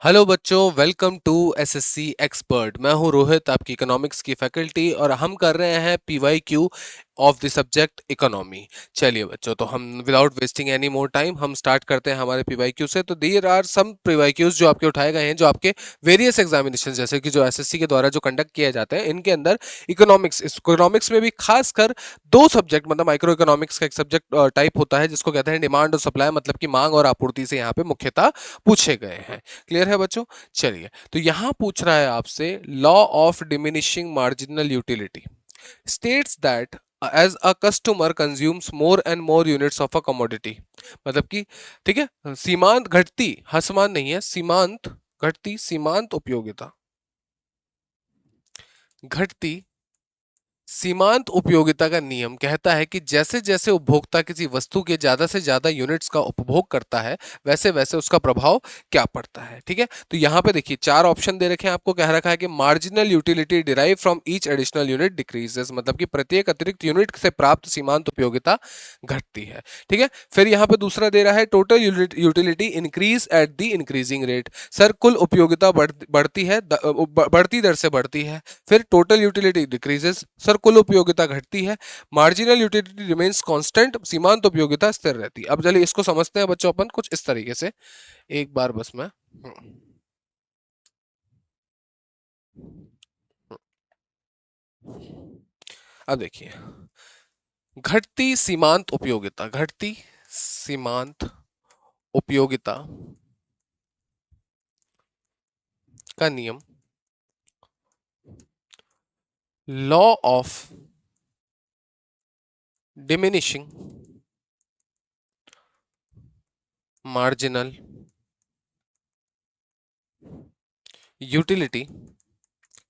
Hello बच्चों, welcome to SSC expert. मैं हूं रोहित, आपकी इकोनॉमिक्स की फैकल्टी, और हम कर रहे हैं PYQ of the subject economy. चलिए बच्चों, तो हम without wasting any more time हम स्टार्ट करते हैं हमारे पीवाईक्यू से। तो देयर आर सम पीवाईक्यूज जो आपके उठाए गए हैं, जो आपके वेरियस एग्जामिनेशन जैसे कि जो एसएससी के द्वारा जो कंडक्ट किए जाते हैं, इनके अंदर इकोनॉमिक्स में भी खासकर दो सब्जेक्ट, मतलब माइक्रो इकोनॉमिक्स का एक सब्जेक्ट टाइप होता है जिसको कहते हैं डिमांड और सप्लाई, मतलब कि मांग और आपूर्ति से यहाँ पे मुख्यतः पूछे गए हैं। क्लियर है बच्चों? चलिए, तो यहां पूछ रहा है आपसे, law of diminishing marginal utility states that as a customer consumes more and more units of a commodity. मतलब कि ठीक है, सीमांत घटती, हसमान नहीं है, सीमांत घटती, सीमांत उपयोगिता घटती सीमांत उपयोगिता का नियम कहता है कि जैसे जैसे उपभोक्ता किसी वस्तु के ज्यादा से ज्यादा यूनिट्स का उपभोग करता है, वैसे वैसे उसका प्रभाव क्या पड़ता है। ठीक है, तो यहां पे देखिए चार ऑप्शन दे रखे हैं आपको। कह रखा है कि marginal utility derive from each additional unit decreases, मतलब कि प्रत्येक अतिरिक्त यूनिट से प्राप्त सीमांत उपयोगिता घटती है। ठीक है, फिर यहां पे दूसरा दे रहा है total utility increase at the increasing rate. Sir कुल उपयोगिता बढ़ती है, बढ़ती दर से बढ़ती है। फिर टोटल यूटिलिटी डिक्रीजेस, सर कुल उपयोगिता घटती है। मार्जिनल यूटिलिटी रिमेन्स कांस्टेंट, सीमांत उपयोगिता स्थिर रहती है। अब चलिए इसको समझते हैं बच्चों अपन कुछ इस तरीके से। एक बार बस मैं अब देखिए, घटती सीमांत उपयोगिता, घटती सीमांत उपयोगिता का नियम, law of diminishing marginal utility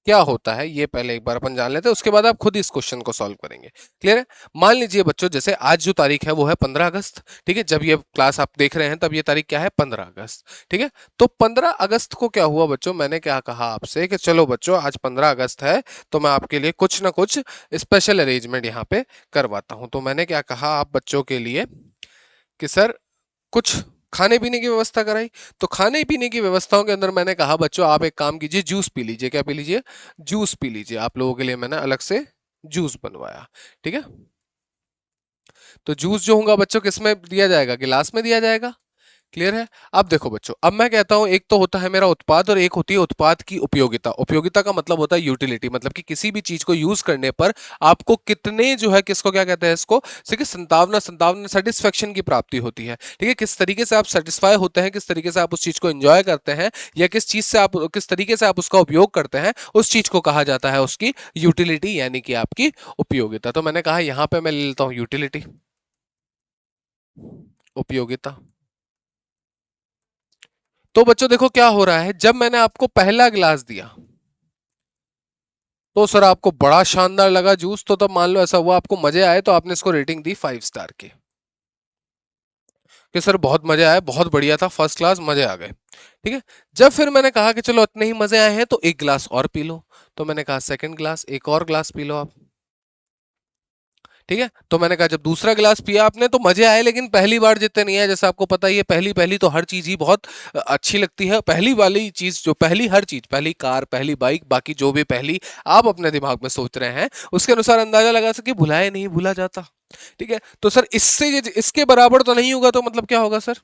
क्या होता है, ये पहले एक बार अपन जान लेते हैं, उसके बाद आप खुद इस क्वेश्चन को सॉल्व करेंगे। क्लियर है? मान लीजिए बच्चों, जैसे आज जो तारीख है वो है 15 अगस्त। ठीक है, जब ये क्लास आप देख रहे हैं तब ये तारीख क्या है, 15 अगस्त। ठीक है, तो 15 अगस्त को क्या हुआ बच्चों, मैंने क्या कहा आपसे कि चलो बच्चों आज 15 अगस्त है, तो मैं आपके लिए कुछ ना कुछ स्पेशल अरेंजमेंट यहाँ पे करवाता हूँ। तो मैंने क्या कहा आप बच्चों के लिए कि सर कुछ खाने पीने की व्यवस्था कराई। तो खाने पीने की व्यवस्थाओं के अंदर मैंने कहा बच्चों आप एक काम कीजिए, जूस पी लीजिए। क्या पी लीजिए? जूस पी लीजिए। आप लोगों के लिए मैंने अलग से जूस बनवाया। ठीक है, तो जूस जो होगा बच्चों किसमें दिया जाएगा, गिलास में दिया जाएगा। क्लियर है? अब देखो बच्चों, अब मैं कहता हूं एक तो होता है मेरा उत्पाद और एक होती है उत्पाद की उपयोगिता। उपयोगिता का मतलब होता है यूटिलिटी, मतलब कि किसी भी चीज को यूज करने पर आपको कितने जो है, किसको क्या कहते हैं, इसको देखिए संतावना, संतावना सेटिस्फेक्शन की प्राप्ति होती है। ठीक है, किस तरीके से आप सेटिस्फाई होते हैं, किस तरीके से आप उस चीज को एंजॉय करते हैं, या किस चीज से आप, किस तरीके से आप उसका उपयोग करते हैं, उस चीज को कहा जाता है उसकी यूटिलिटी, यानी कि आपकी उपयोगिता। तो मैंने कहा यहां पर मैं ले लेता हूं यूटिलिटी, उपयोगिता। तो बच्चों देखो क्या हो रहा है, जब मैंने आपको पहला गिलास दिया तो सर आपको बड़ा शानदार लगा जूस, तो तब मान लो ऐसा हुआ आपको मजे आए, तो आपने इसको रेटिंग दी 5 स्टार की, कि सर बहुत मजे आए, बहुत बढ़िया था, फर्स्ट क्लास, मजे आ गए। ठीक है, जब फिर मैंने कहा कि चलो इतने ही मजे आए हैं तो एक गिलास और पी लो, तो मैंने कहा सेकंड ग्लास, एक और ग्लास पी लो आप। ठीक है, तो मैंने कहा जब दूसरा गिलास पिया आपने तो मजे आए, लेकिन पहली बार जितने नहीं आए। जैसा आपको पता ही है, पहली पहली तो हर चीज ही बहुत अच्छी लगती है। पहली वाली चीज जो पहली, हर चीज, पहली कार, पहली बाइक, बाकी जो भी पहली आप अपने दिमाग में सोच रहे हैं, उसके अनुसार अंदाजा लगा सके, भुलाए नहीं भूला जाता। ठीक है, तो सर इससे इसके बराबर तो नहीं होगा, तो मतलब क्या होगा सर,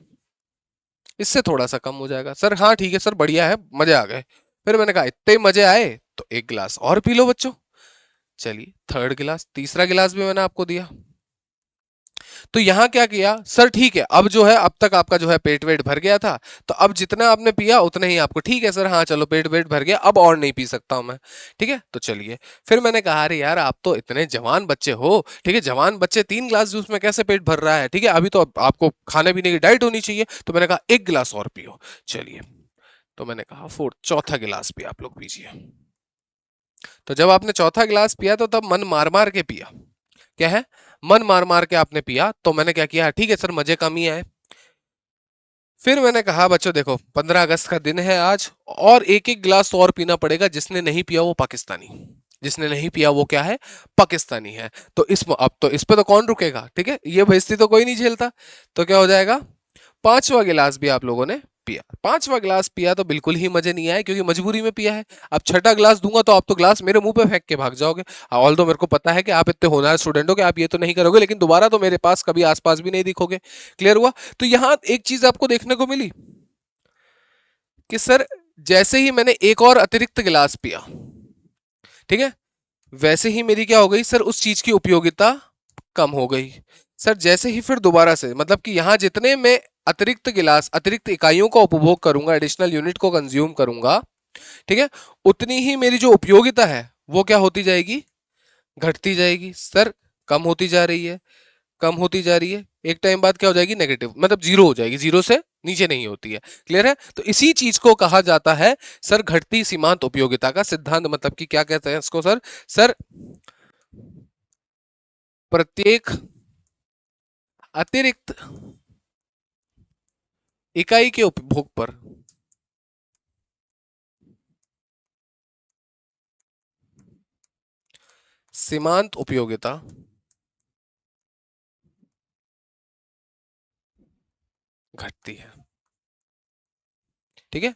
इससे थोड़ा सा कम हो जाएगा। सर हाँ ठीक है सर, बढ़िया है, मजे आ गए। फिर मैंने कहा इतने मजे आए तो एक गिलास और पी लो बच्चों। चलिए थर्ड गिलास, तीसरा गिलास भी मैंने आपको दिया। तो यहां क्या किया सर, ठीक है अब जो है, अब तक आपका जो है पेट वेट भर गया था, तो अब जितना आपने पिया उतना ही आपको, ठीक है सर, हाँ चलो पेट वेट भर गया, अब और नहीं पी सकता हूं मैं। ठीक है, तो चलिए, फिर मैंने कहा अरे यार आप तो इतने जवान बच्चे हो, ठीक है, जवान बच्चे 3 गिलास जूस में कैसे पेट भर रहा है, ठीक है, अभी तो आपको खाने पीने की डाइट होनी चाहिए। तो मैंने कहा एक गिलास और पियो। चलिए, तो मैंने कहा फोर्थ, चौथा गिलास भी आप लोग पीजिए। तो जब आपने चौथा गिलास पिया तो तब मन मार मार के पिया। क्या है? मन मार मार के आपने पिया। तो मैंने क्या किया, ठीक है सर मजे कम ही आए। फिर मैंने कहा बच्चों देखो 15 अगस्त का दिन है आज, और एक एक गिलास तो और पीना पड़ेगा, जिसने नहीं पिया वो पाकिस्तानी, जिसने नहीं पिया वो क्या है, पाकिस्तानी है। तो इस, अब तो इस पे तो कौन रुकेगा, ठीक है, ये बेइज्जती तो कोई नहीं झेलता। तो क्या हो जाएगा, पांचवा गिलास भी आप लोगों ने पिया। पांचवा ग्लास पिया तो बिल्कुल ही मजे नहीं आए, क्योंकि मजबूरी में पिया है। अब छठा ग्लास दूंगा तो आप तो ग्लास मेरे मुंह पे फेंक के भाग जाओगे। ऑल दो मेरे को पता है कि आप इतने होनहार स्टूडेंट हो कि आप ये तो नहीं करोगे, लेकिन दोबारा तो मेरे पास कभी आसपास भी नहीं दिखोगे। क्लियर हुआ? तो यहां एक चीज आपको देखने को मिली कि सर जैसे ही मैंने एक और अतिरिक्त गिलास पिया, ठीक है, वैसे ही मेरी क्या हो गई सर, उस चीज की उपयोगिता कम हो गई। सर जैसे ही फिर दोबारा से, मतलब कि यहां जितने मैं अतिरिक्त गिलास, अतिरिक्त इकाइयों का उपभोग करूंगा, एडिशनल यूनिट को कंज्यूम करूंगा, ठीक है, उतनी ही मेरी जो उपयोगिता है वो क्या होती जाएगी, घटती जाएगी। सर कम होती जा रही है, कम होती जा रही है, एक टाइम बाद क्या हो जाएगी, नेगेटिव, मतलब जीरो हो जाएगी, जीरो से नीचे नहीं होती है। क्लियर है? तो इसी चीज को कहा जाता है सर घटती सीमांत उपयोगिता का सिद्धांत। मतलब कि क्या कहते हैं इसको सर? सर प्रत्येक अतिरिक्त इकाई के उपभोग पर सीमांत उपयोगिता घटती है। ठीक है?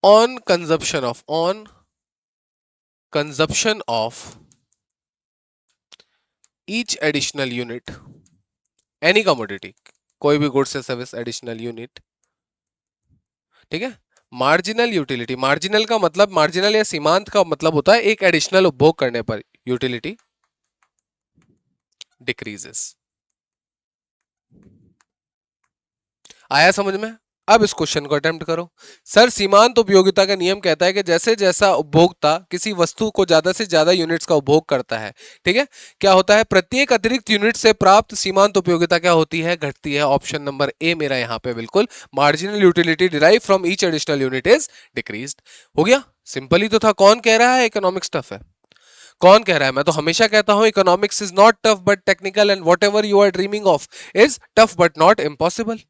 On consumption of each additional unit, any commodity, कोई भी गुड्स या सर्विस एडिशनल यूनिट, ठीक है, मार्जिनल यूटिलिटी, मार्जिनल का मतलब, मार्जिनल या सीमांत का मतलब होता है एक एडिशनल उपभोग करने पर यूटिलिटी डिक्रीजेस। आया समझ में? अब इस क्वेश्चन को अटेम्प्ट करो। सर सीमांत उपयोगिता का नियम कहता है कि जैसे जैसा उपभोक्ता किसी वस्तु को ज्यादा से ज्यादा यूनिट्स का उपभोग करता है, ठीक है, क्या होता है, प्रत्येक अतिरिक्त यूनिट से प्राप्त सीमांत उपयोगिता क्या होती है, घटती है। ऑप्शन नंबर ए मेरा यहां पे बिल्कुल, marginal utility derive from each additional unit is decreased. हो गया? सिंपल ही तो था। कौन कह रहा है इकोनॉमिक्स टफ है? कौन कह रहा है? मैं तो हमेशा कहता हूं economics is not tough but technical, and whatever you are dreaming of is tough but not impossible.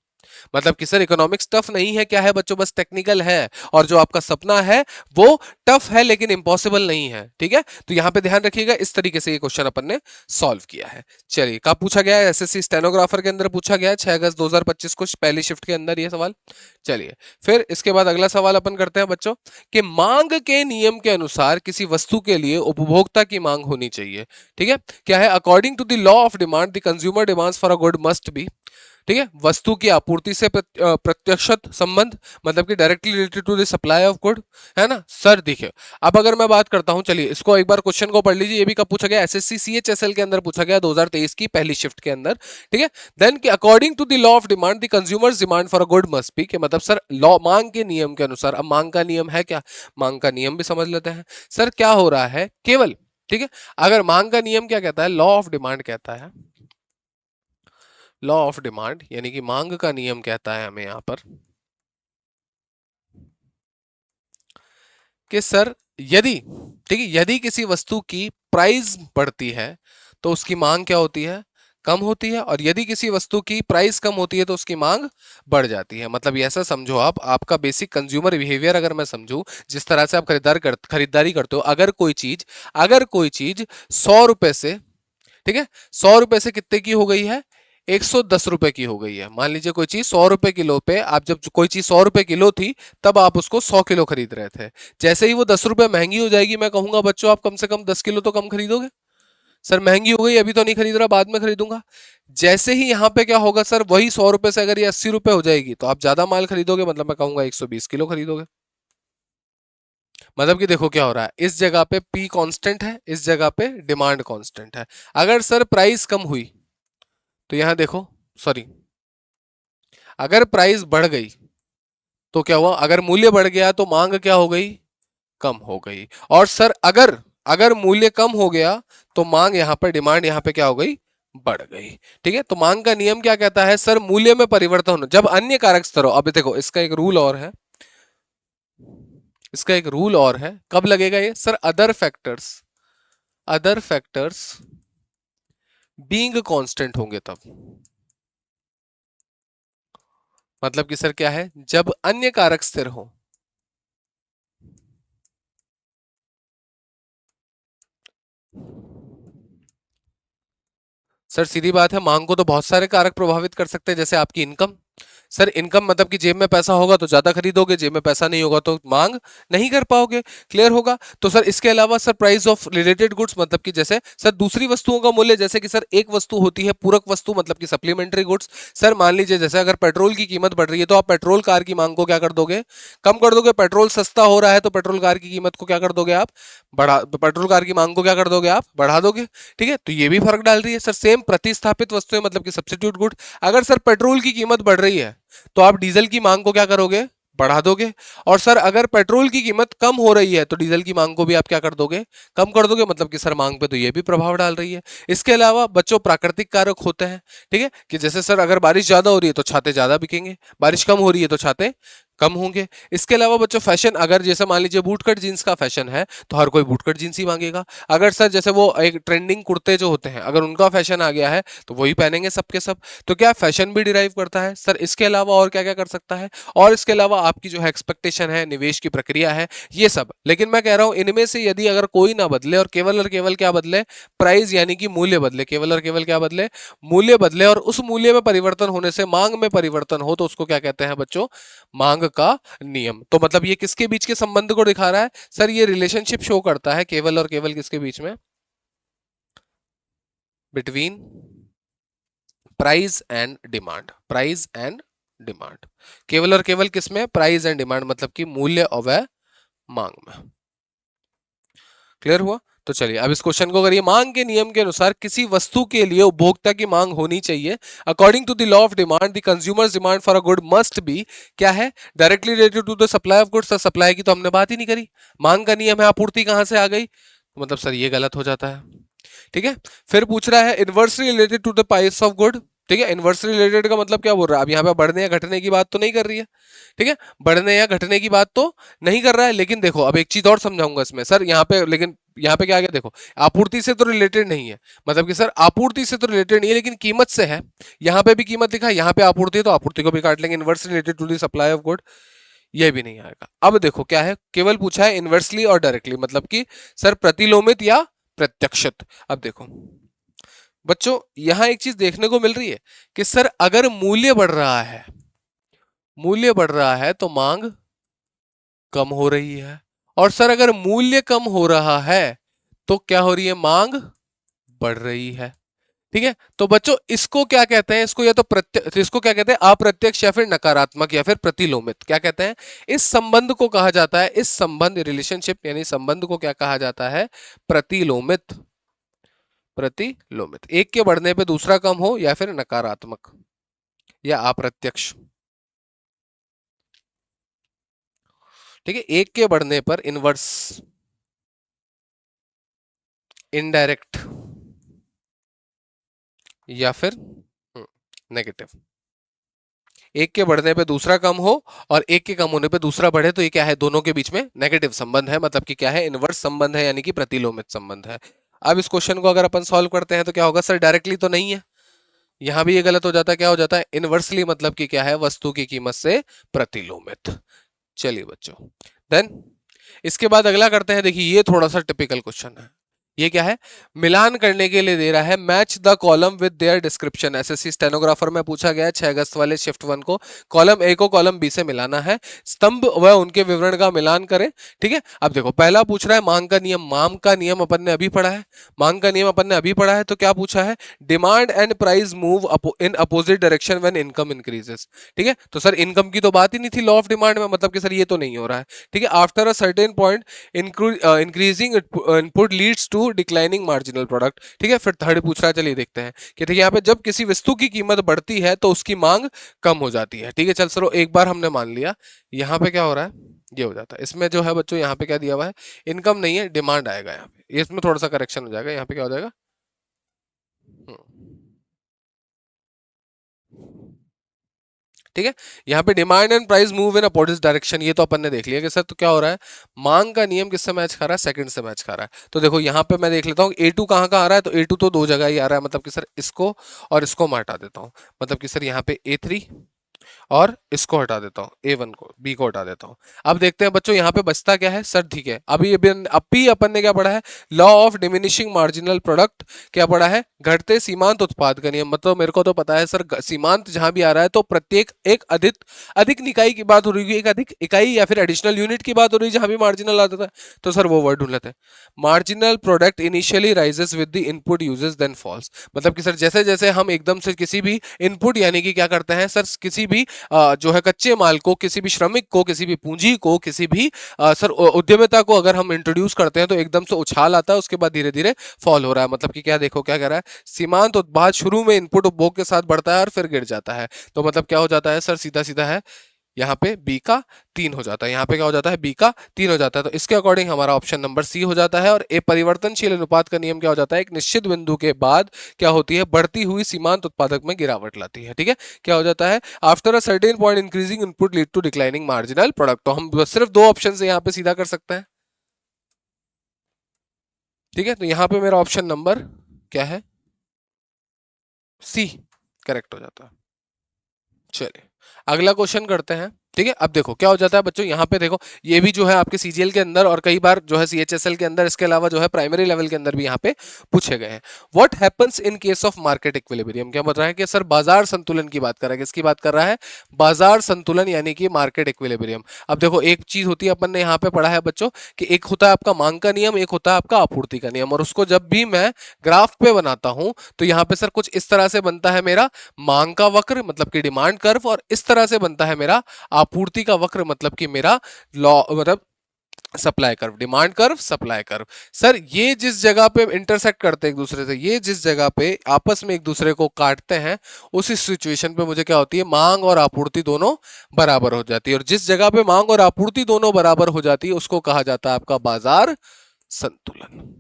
मतलब कि सर इकोनॉमिक्स टफ नहीं है, क्या है बच्चों, बस टेक्निकल है। और जो आपका सपना है वो टफ है लेकिन इम्पॉसिबल नहीं है। ठीक है? तो यहां पे ध्यान रखिएगा, इस तरीके से ये क्वेश्चन अपन ने सॉल्व किया है। चलिए, कब पूछा गया है? एसएससी स्टेनोग्राफर के अंदर पूछा गया है 6 अगस्त 2025 को, पहली शिफ्ट के अंदर ये सवाल। चलिए, फिर इसके बाद अगला सवाल अपन करते हैं बच्चों, कि मांग के नियम के अनुसार किसी वस्तु के लिए उपभोक्ता की मांग होनी चाहिए। ठीक है? क्या है? According to the law of demand the consumer demands for a good must be, ठीक है, वस्तु की आपूर्ति से प्रत्यक्ष संबंध, मतलब कि directly related to the supply of good, है ना सर? देखिए, अब अगर मैं बात करता हूं, चलिए इसको एक बार क्वेश्चन को पढ़ लीजिए। ये भी कब पूछा गया? एसएससी सीएचएसएल के अंदर पूछा गया 2023 की पहली शिफ्ट के अंदर। ठीक है? देन कि according to the law of demand the consumers demand for a good must be, के मतलब सर लॉ, मांग के नियम के अनुसार। अब मांग का नियम है क्या? मांग का नियम भी समझ लेते हैं। सर क्या हो रहा है केवल, ठीक है, अगर मांग का नियम क्या कहता है, लॉ ऑफ डिमांड कहता है, लॉ ऑफ डिमांड यानी कि मांग का नियम कहता है हमें यहां पर कि सर यदि, ठीक है, यदि किसी वस्तु की प्राइस बढ़ती है तो उसकी मांग क्या होती है, कम होती है, और यदि किसी वस्तु की प्राइस कम होती है तो उसकी मांग बढ़ जाती है। मतलब ये ऐसा समझो आप, आपका बेसिक कंज्यूमर बिहेवियर अगर मैं समझूं, जिस तरह से आप खरीदारी करते हो, अगर कोई चीज 100 रुपए से, ठीक है, 100 रुपए से कितने की हो गई है, 110 रुपए की हो गई है। मान लीजिए कोई चीज 100 रुपए किलो पे, आप जब कोई चीज 100 रुपए किलो थी तब आप उसको 100 किलो खरीद रहे थे। जैसे ही वो 10 रुपए महंगी हो जाएगी, मैं कहूंगा बच्चों आप कम से कम 10 किलो तो कम खरीदोगे। सर महंगी हो गई, अभी तो नहीं खरीद रहा, बाद में खरीदूंगा। जैसे ही यहाँ पे क्या होगा सर, वही 100 रुपए से अगर ये 80 रुपए हो जाएगी तो आप ज्यादा माल खरीदोगे, मतलब मैं कहूंगा 120 किलो खरीदोगे। मतलब कि देखो क्या हो रहा है, इस जगह पे पी कांस्टेंट है, इस जगह पे डिमांड कांस्टेंट है। अगर सर प्राइस कम हुई तो यहां देखो, सॉरी, अगर प्राइस बढ़ गई तो क्या हुआ, अगर मूल्य बढ़ गया तो मांग क्या हो गई, कम हो गई। और सर अगर अगर मूल्य कम हो गया तो मांग यहां पर, डिमांड यहां पे क्या हो गई, बढ़ गई। ठीक है? तो मांग का नियम क्या कहता है सर, मूल्य में परिवर्तन होना जब अन्य कारक स्तरों, अब देखो इसका एक रूल और है, इसका एक रूल और है, कब लगेगा ये sir, other factors being constant होंगे तब। मतलब कि सर क्या है, जब अन्य कारक स्थिर हो, सर सीधी बात है, मांग को तो बहुत सारे कारक प्रभावित कर सकते हैं, जैसे आपकी इनकम, सर इनकम मतलब कि जेब में पैसा होगा तो ज्यादा खरीदोगे, जेब में पैसा नहीं होगा तो मांग नहीं कर पाओगे। क्लियर होगा। तो सर इसके अलावा sir price of related goods मतलब कि जैसे सर दूसरी वस्तुओं का मूल्य, जैसे कि सर एक वस्तु होती है पूरक वस्तु मतलब कि सप्लीमेंट्री गुड्स। सर मान लीजिए जैसे अगर पेट्रोल की कीमत बढ़ रही है तो आप पेट्रोल कार की मांग को क्या कर दोगे, कम कर दोगे। पेट्रोल सस्ता हो रहा है तो पेट्रोल कार की कीमत को क्या कर दोगे आप, बढ़ा, पेट्रोल कार की मांग को क्या कर दोगे आप, बढ़ा दोगे। ठीक है, तो ये भी फर्क डाल रही है। सर सेम प्रतिस्थापित वस्तुएं मतलब कि सब्स्टिट्यूट गुड, अगर सर पेट्रोल की कीमत बढ़ रही है तो आप डीजल की मांग को क्या करोगे, बढ़ा दोगे। और सर अगर पेट्रोल की कीमत कम हो रही है तो डीजल की मांग को भी आप क्या कर दोगे, कम कर दोगे। मतलब कि सर मांग पे तो ये भी प्रभाव डाल रही है। इसके अलावा बच्चों प्राकृतिक कारक होते हैं। ठीक है, कि जैसे सर अगर बारिश ज्यादा हो रही है तो छाते ज्यादा बिकेंगे, बारिश कम हो रही है तो छाते कम होंगे। इसके अलावा बच्चों फैशन, अगर जैसे मान लीजिए बूट कट जींस का फैशन है तो हर कोई बूट कट जींस ही मांगेगा। अगर सर जैसे वो एक ट्रेंडिंग कुर्ते जो होते हैं अगर उनका फैशन आ गया है तो वही पहनेंगे सबके सब। तो क्या फैशन भी डिराइव करता है सर। इसके अलावा और क्या क्या कर सकता है, और इसके अलावा आपकी जो है एक्सपेक्टेशन है, निवेश की प्रक्रिया है, ये सब। लेकिन मैं कह रहा हूं इनमें से यदि अगर कोई ना बदले और केवल क्या बदले, प्राइस यानी कि मूल्य बदले, केवल और केवल क्या बदले, मूल्य बदले, और उस मूल्य में परिवर्तन होने से मांग में परिवर्तन हो तो उसको क्या कहते हैं बच्चों, मांग का नियम। तो मतलब ये किसके बीच के संबंध को दिखा रहा है सर, ये रिलेशनशिप शो करता है केवल और केवल किसके बीच में, between price and demand, price and demand. केवल और केवल किसमें, प्राइस एंड डिमांड मतलब कि मूल्य और वह मांग में। क्लियर हुआ। तो चलिए अब इस क्वेश्चन को करिए। मांग के नियम के अनुसार किसी वस्तु के लिए उपभोक्ता की मांग होनी चाहिए। According to the law of demand the consumers demand for a good must be, क्या है, directly related to the supply of goods. Supply की तो हमने बात ही नहीं करी, मांग का नियम है, आपूर्ति कहां से आ गई, तो मतलब सर ये गलत हो जाता है। ठीक है, फिर पूछ रहा है inversely related to the price of good. ठीक है, इनवर्सली रिलेटेड का मतलब क्या बोल रहा है, अब यहाँ पे बढ़ने या घटने की बात तो नहीं कर रही है। ठीक है, बढ़ने या घटने की बात तो नहीं कर रहा है। लेकिन देखो अब एक चीज और समझाऊंगा इसमें सर, यहाँ पे लेकिन यहाँ पे क्या आ गया देखो, आपूर्ति से तो रिलेटेड नहीं है। मतलब कि सर आपूर्ति से तो रिलेटेड नहीं है लेकिन कीमत से है। यहाँ पे भी कीमत लिखा है, यहाँ पे आपूर्ति है तो आपूर्ति को भी काट लेंगे। Inverse related to the supply of good, ये भी नहीं आएगा। अब देखो क्या है, केवल पूछा है इनवर्सली और डायरेक्टली, मतलब कि सर प्रतिलोमित या प्रत्यक्षित। अब देखो बच्चों यहां एक चीज देखने को मिल रही है कि सर अगर मूल्य बढ़ रहा है, मूल्य बढ़ रहा है तो मांग कम हो रही है। और सर अगर मूल्य कम हो रहा है तो क्या हो रही है, मांग बढ़ रही है। ठीक है, तो बच्चों इसको क्या कहते हैं, इसको या तो इसको क्या कहते हैं, अप्रत्यक्ष या फिर नकारात्मक या फिर प्रतिलोमित क्या कहते हैं। इस संबंध को कहा जाता है, इस संबंध रिलेशनशिप यानी संबंध को क्या कहा जाता है, प्रतिलोमित। प्रतिलोमित, एक के बढ़ने पे दूसरा कम हो या फिर नकारात्मक या अप्रत्यक्ष। ठीक है, एक के बढ़ने पर इनवर्स, इनडायरेक्ट या फिर नेगेटिव। एक के बढ़ने पे दूसरा कम हो और एक के कम होने पे दूसरा बढ़े तो ये क्या है, दोनों के बीच में नेगेटिव संबंध है। मतलब कि क्या है, इनवर्स संबंध है यानी कि प्रतिलोमित संबंध है। अब इस क्वेश्चन को अगर अपन सॉल्व करते हैं तो क्या होगा सर, डायरेक्टली तो नहीं है, यहां भी ये गलत हो जाता है। क्या हो जाता है, इनवर्सली मतलब कि क्या है, वस्तु की कीमत से प्रतिलोमित। चलिए बच्चों, देन इसके बाद अगला करते हैं। देखिए ये थोड़ा सा टिपिकल क्वेश्चन है। ये क्या है, मिलान करने के लिए दे रहा है, match the column with their description. SSC stenographer में पूछा गया 6 अगस्त वाले शिफ्ट 1 को, कॉलम ए को कॉलम बी से मिलाना है, स्तंभ व उनके विवरण का मिलान करें। ठीक है, अब देखो पहला पूछ रहा है मांग का नियम। मांग का नियम अपन ने अभी पढ़ा है, मांग का नियम अपन ने अभी पढ़ा है। तो क्या पूछा है, demand and price move in opposite direction when income increases. ठीक है, तो सर इनकम की तो बात ही नहीं थी लॉ ऑफ डिमांड में, मतलब कि सर ये तो नहीं हो रहा है। ठीक है, after a certain point increasing input leads to declining marginal product. ठीक है, फिर थर्ड पूछ रहा है, चलिए देखते हैं कि ठीक है यहाँ पे जब किसी वस्तु की कीमत बढ़ती है तो उसकी मांग कम हो जाती है। ठीक है, चल सर एक बार हमने मान लिया, यहाँ पे क्या हो रहा है, ये हो जाता है। इसमें जो है बच्चों यहाँ पे क्या दिया हुआ है, इनकम नहीं है, डिमांड आएगा यहाँ पे, इसमें थोड़ा सा करेक्शन हो जाएगा। यहाँ पे क्या हो जाएगा, ठीक है, यहाँ पे demand and price move in opposite direction, ये तो अपन ने देख लिया कि सर तो क्या हो रहा है, मांग का नियम किससे मैच खा रहा है, सेकंड से मैच खा रहा है। तो देखो यहाँ पे मैं देख लेता हूँ A2 कहाँ कहाँ आ रहा है, तो A2 तो दो जगह ही आ रहा है। मतलब कि सर इसको और इसको मैं हटा देता हूँ। मतलब कि सर यहाँ पे A3 और इसको हटा देता हूँ, A1 को, B को हटा देता हूँ। अब देखते हैं बच्चों यहाँ पे बचता क्या है सर। ठीक है, अभी अपन ने क्या पढ़ा है, law of diminishing marginal product. क्या पढ़ा है, घटते सीमांत उत्पाद का नियम। मतलब मेरे को तो पता है सर, सीमांत जहां भी आ रहा है तो प्रत्येक एक अधिक अधिक निकाय की बात हो रही है, एक अधिक इकाई या फिर एडिशनल यूनिट की बात हो रही है जहां भी मार्जिनल आता था। तो सर वो वर्ड ढूंढ लेते हैं, marginal product initially rises with the input uses then falls. मतलब कि सर जैसे जैसे हम एकदम से किसी भी इनपुट यानी कि क्या करते हैं सर, किसी भी जो है कच्चे माल को, किसी भी श्रमिक को, किसी भी पूंजी को, किसी भी सर उद्यमिता को अगर हम इंट्रोड्यूस करते हैं तो एकदम से उछाल आता है, उसके बाद धीरे धीरे फॉल हो रहा है। मतलब कि क्या, देखो क्या कह रहा है, सीमांत उत्पाद शुरू में इनपुट उपभोग के साथ बढ़ता है और फिर गिर जाता है। तो मतलब क्या हो जाता है सर, सीधा सीधा है यहाँ पे बी का 3 हो जाता है, यहाँ पे क्या हो जाता है, बी का 3 हो जाता है। तो इसके अकॉर्डिंग हमारा ऑप्शन नंबर सी हो जाता है। और ए परिवर्तनशील अनुपात का नियम क्या हो जाता है, एक निश्चित बिंदु के बाद क्या होती है, बढ़ती हुई सीमांत उत्पादक में गिरावट लाती है। ठीक है, क्या हो जाता है, after a certain point increasing input lead to declining marginal product. तो हम बस सिर्फ दो ऑप्शन से यहाँ पे सीधा कर सकते हैं। ठीक है, तो यहाँ पे मेरा ऑप्शन नंबर क्या है, सी करेक्ट हो जाता है। चलिए अगला क्वेश्चन करते हैं। ठीक है, अब देखो क्या हो जाता है बच्चों, यहाँ पे देखो ये भी जो है आपके सीजीएल के अंदर और कई बार जो है सीएचएसएल के अंदर, इसके अलावा जो है प्राइमरी लेवल के अंदर भी यहाँ पे पूछे गए हैं। What happens in case of market equilibrium. क्या बता रहा है कि सर बाजार संतुलन की बात कर रहा है, किसकी बात कर रहा है, बाजार संतुलन यानी कि मार्केट इक्विलिब्रियम। अब देखो एक चीज होती है, अपन ने यहाँ पे पढ़ा है बच्चों कि एक होता है आपका मांग का नियम, एक होता है आपका आपूर्ति का नियम। और उसको जब भी मैं ग्राफ पे बनाता हूं तो यहाँ पे सर कुछ इस तरह से बनता है मेरा मांग का वक्र, मतलब कि डिमांड कर्व, और इस तरह से बनता है मेरा आपूर्ति का वक्र, मतलब कि मेरा लॉ, मतलब supply curve, demand curve, supply curve. Sir ये जिस जगह पे इंटरसेक्ट करते हैं एक दूसरे से, ये जिस जगह पे आपस में एक दूसरे को काटते हैं, उसी सिचुएशन पे मुझे क्या होती है, मांग और आपूर्ति दोनों बराबर हो जाती है। और जिस जगह पे मांग और आपूर्ति दोनों बराबर हो जाती है उसको कहा जाता है आपका बाजार संतुलन।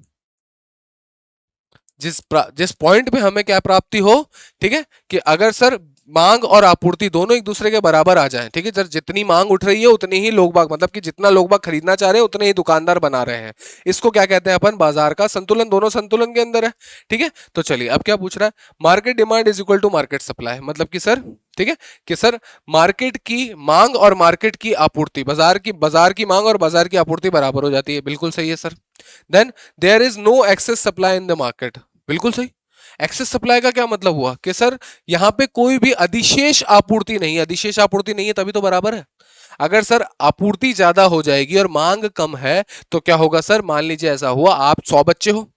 जिस पॉइंट पे हमें क्या प्राप्ति हो, ठीक है, कि अगर सर मांग और आपूर्ति दोनों एक दूसरे के बराबर आ जाएं, ठीक है, सर जितनी मांग उठ रही है उतनी ही लोग बाग, मतलब कि जितना लोग बाग खरीदना चाह रहे हैं उतने ही दुकानदार बना रहे हैं, इसको क्या कहते हैं अपन, बाजार का संतुलन। दोनों संतुलन के अंदर है। ठीक है, तो चलिए अब क्या पूछ रहा है, market demand is equal to market supply. मतलब कि सर, ठीक है, कि सर मार्केट की मांग और मार्केट की आपूर्ति, बाजार की मांग और बाजार की आपूर्ति बराबर हो जाती है। बिल्कुल सही है sir. Then there is no excess supply in the market. बिल्कुल सही। एक्सेस सप्लाई का क्या मतलब हुआ कि सर यहां पे कोई भी अधिशेष आपूर्ति नहीं है, अधिशेष आपूर्ति नहीं है तभी तो बराबर है। अगर सर आपूर्ति ज्यादा हो जाएगी और मांग कम है तो क्या होगा सर, मान लीजिए ऐसा हुआ, आप 100 बच्चे हो,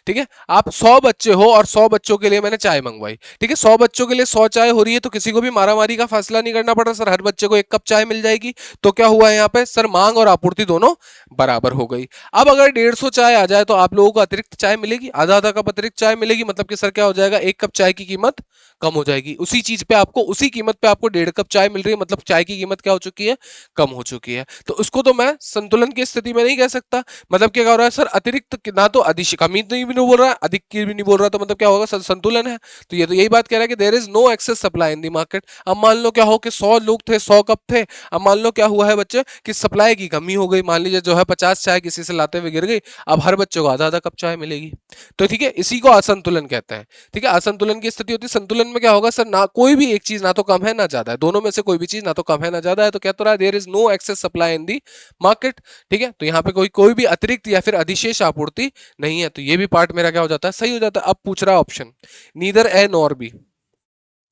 ठीक है, आप 100 बच्चे हो और 100 बच्चों के लिए मैंने चाय मंगवाई, ठीक है, 100 बच्चों के लिए 100 चाय हो रही है तो किसी को भी मारामारी का फैसला नहीं करना पड़ा सर, हर बच्चे को एक कप चाय मिल जाएगी। तो क्या हुआ यहाँ पे सर, मांग और आपूर्ति दोनों बराबर हो गई। अब अगर 150 चाय आ जाए तो आप लोगों को अतिरिक्त चाय मिलेगी, आधा आधा कप अतिरिक्त चाय मिलेगी, मतलब कि सर क्या हो जाएगा, एक कप चाय की कीमत कम हो जाएगी। उसी चीज पे आपको, उसी कीमत पे आपको 1.5 कप चाय मिल रही है, मतलब चाय की कीमत क्या हो चुकी है, कम हो चुकी है। तो उसको तो मैं संतुलन की स्थिति में नहीं कह सकता। मतलब क्या हो रहा है सर, अतिरिक्त ना तो अधिक कमी नहीं भी नहीं बोल रहा है, अधिक की भी नहीं बोल रहा, तो मतलब क्या होगा सर, संतुलन है। तो ये तो यही बात कह रहा है कि there is no excess supply in the market. अब मान लो क्या हो कि 100 लोग थे, 100 कप थे, अब मान लो क्या हुआ है बच्चे कि सप्लाई की कमी हो गई, मान लीजिए जो है 50 चाय किसी से लाते हुए गिर गई, अब हर बच्चे को आधा आधा कप चाय मिलेगी। तो ठीक है, इसी को असंतुलन कहते हैं। ठीक है, असंतुलन की स्थिति होती है। संतुलन में क्या होगा सर, ना कोई भी एक चीज ना तो कम है ना ज्यादा है, दोनों में से कोई भी चीज ना तो कम है ना ज्यादा है। तो क्या तो रहा है, there is no excess supply in the market. ठीक है, तो यहाँ पे कोई कोई भी अतिरिक्त या फिर अधिशेष आपूर्ति नहीं है। तो ये भी पार्ट मेरा क्या हो जाता है, सही हो जाता है। अब पूछ रहा है option neither A nor be,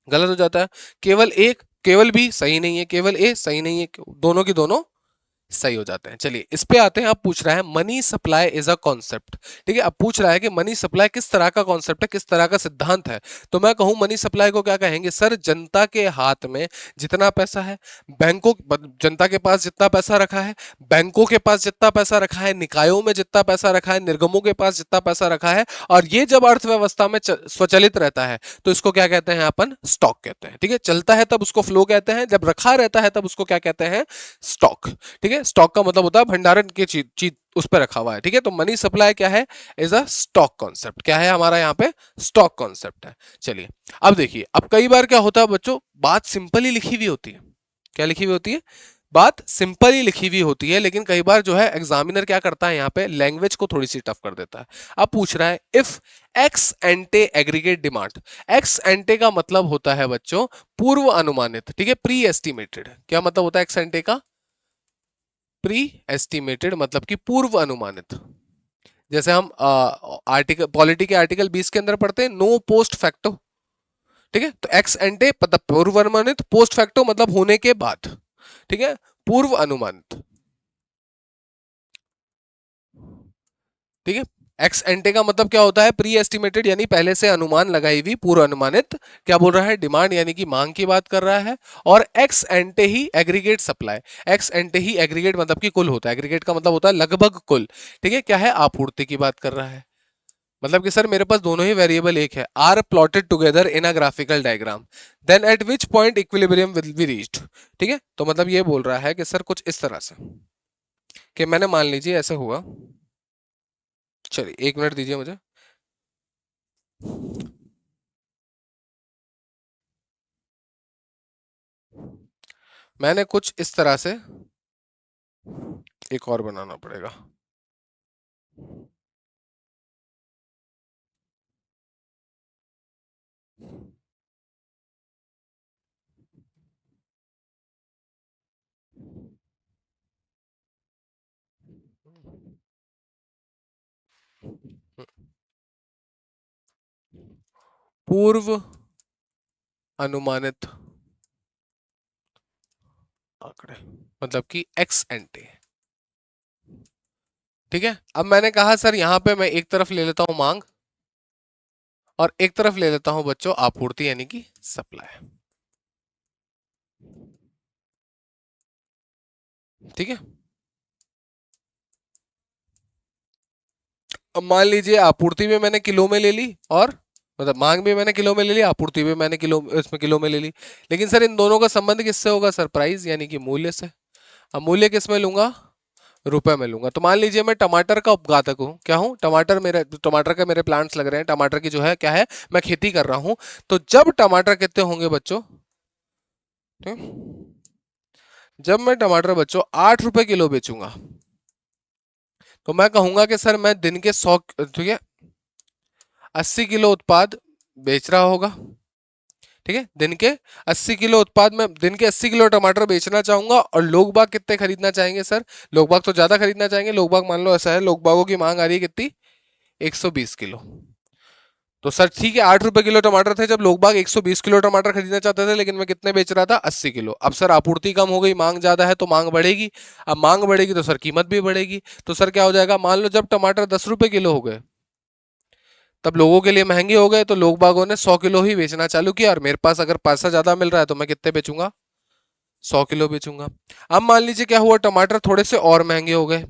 गलत हो जाता है। केवल एक, केवल बी सही नहीं है, केवल ए सही नहीं है, दोनों की दोनों सही हो जाते हैं। चलिए इस पे आते हैं। अब पूछ रहा है money supply is a concept. ठीक है, अब पूछ रहा है कि मनी सप्लाई किस तरह का कॉन्सेप्ट है, किस तरह का सिद्धांत है। तो मैं कहूं मनी सप्लाई को क्या कहेंगे सर, जनता के हाथ में जितना पैसा है, बैंकों, जनता के पास जितना पैसा रखा है, बैंकों के पास जितना पैसा रखा है, निकायों में जितना पैसा रखा है, निर्गमों के पास जितना पैसा रखा है, और ये जब अर्थव्यवस्था में स्वचालित रहता है तो इसको क्या कहते हैं अपन, स्टॉक कहते हैं। ठीक है, चलता है तब उसको फ्लो कहते हैं, जब रखा रहता है तब उसको क्या कहते हैं, स्टॉक। ठीक है, स्टॉक का मतलब होता है भंडारण की चीज चीज उस पर रखा हुआ है। ठीक है, तो मनी सप्लाई क्या है, इज अ स्टॉक कॉन्सेप्ट। क्या है हमारा यहाँ पे, स्टॉक कॉन्सेप्ट है। चलिए अब देखिए, अब कई बार क्या होता है बच्चों, बात सिंपल ही लिखी हुई होती है। क्या लिखी हुई होती है, बात सिंपल ही लिखी हुई होती है, लेकिन कई बार जो है एग्जामिनर क्या करता है यहाँ पे लैंग्वेज को थोड़ी सी टफ कर देता है। अब पूछ रहा है if x ante aggregate demand. X एंटे का मतलब होता है बच्चों पूर्व अनुमानित, ठीक है, प्री एस्टिमेटेड। क्या मतलब होता है एक्स एंटे का? प्री एस्टिमेटेड मतलब कि पूर्व अनुमानित। जैसे हम आर्टिकल पॉलिटी के आर्टिकल 20 के अंदर पढ़ते हैं नो पोस्ट फैक्टो, ठीक है, तो एक्स एंटे मतलब पूर्व अनुमानित, पोस्ट फैक्टो मतलब होने के बाद, ठीक है, पूर्व अनुमानित, ठीक है। एक्स एंटे का मतलब क्या होता है? प्री एस्टिमेटेड यानी पहले से अनुमान लगाई हुई, पूर्व अनुमानित। क्या बोल रहा है? डिमांड यानी कि मांग की बात कर रहा है। और एक्स एंटे ही एग्रीगेट सप्लाई। एक्स एंटे ही एग्रीगेट मतलब कि कुल होता है, एग्रीगेट का मतलब होता है लगभग कुल, ठीक है। क्या है? आपूर्ति की बात कर रहा है। मतलब कि सर मेरे पास दोनों ही वेरिएबल एक है, are plotted together in a graphical diagram, then at which point equilibrium will be reached, ठीक है। तो मतलब ये बोल रहा है कि सर कुछ इस तरह से कि मैंने मान लीजिए ऐसे हुआ। चलिए 1 मिनट दीजिए मुझे। मैंने कुछ इस तरह से एक और बनाना पड़ेगा। पूर्व अनुमानित आंकड़े मतलब कि एक्स एंटे, ठीक है। अब मैंने कहा सर यहां पे मैं एक तरफ ले लेता हूं मांग और एक तरफ ले लेता हूं बच्चों आपूर्ति यानी कि सप्लाई, ठीक है। अब मान लीजिए आपूर्ति भी मैंने किलो में ले ली और मतलब मांग भी मैंने किलो में ले ली, आपूर्ति भी मैंने किलो इसमें किलो में ले ली। लेकिन सर इन दोनों का संबंध किससे होगा? सर प्राइस यानी कि मूल्य से। अब मूल्य किस में लूंगा? रुपए में लूंगा। तो मान लीजिए मैं टमाटर का उपघातक हूँ, क्या हूँ? टमाटर के मेरे प्लांट्स लग रहे हैं, टमाटर की जो है क्या है, मैं खेती कर रहा हूँ। तो जब टमाटर कितने होंगे बच्चों? ठीक? जब मैं टमाटर बच्चों 8 रुपए किलो बेचूंगा तो मैं कहूंगा कि सर मैं दिन के 100, ठीक है, 80 किलो उत्पाद बेच रहा होगा, ठीक है। दिन के 80 किलो उत्पाद में दिन के 80 किलो टमाटर बेचना चाहूंगा। और लोग बाग कितने खरीदना चाहेंगे? सर लोग बाग तो ज्यादा खरीदना चाहेंगे। लोग बाग मान लो ऐसा है, लोग बागों की मांग आ रही है कितनी? 120 किलो। तो सर ठीक है, 8 रुपए किलो टमाटर थे जब लोग बाग 120 किलो टमाटर खरीदना चाहते थे, लेकिन मैं कितने बेच रहा था? 80 किलो। अब सर आपूर्ति कम हो गई, मांग ज्यादा है तो मांग बढ़ेगी। अब मांग बढ़ेगी तो सर कीमत भी बढ़ेगी। तो सर क्या हो जाएगा? मान लो जब टमाटर 10 रुपए किलो हो गए तब लोगों के लिए महंगे हो गए, तो लोग बागों ने 100 किलो ही बेचना चालू किया। और मेरे पास अगर पैसा ज्यादा मिल रहा है तो मैं कितने बेचूंगा? 100 किलो बेचूंगा। अब मान लीजिए क्या हुआ, टमाटर थोड़े से और महंगे हो गए।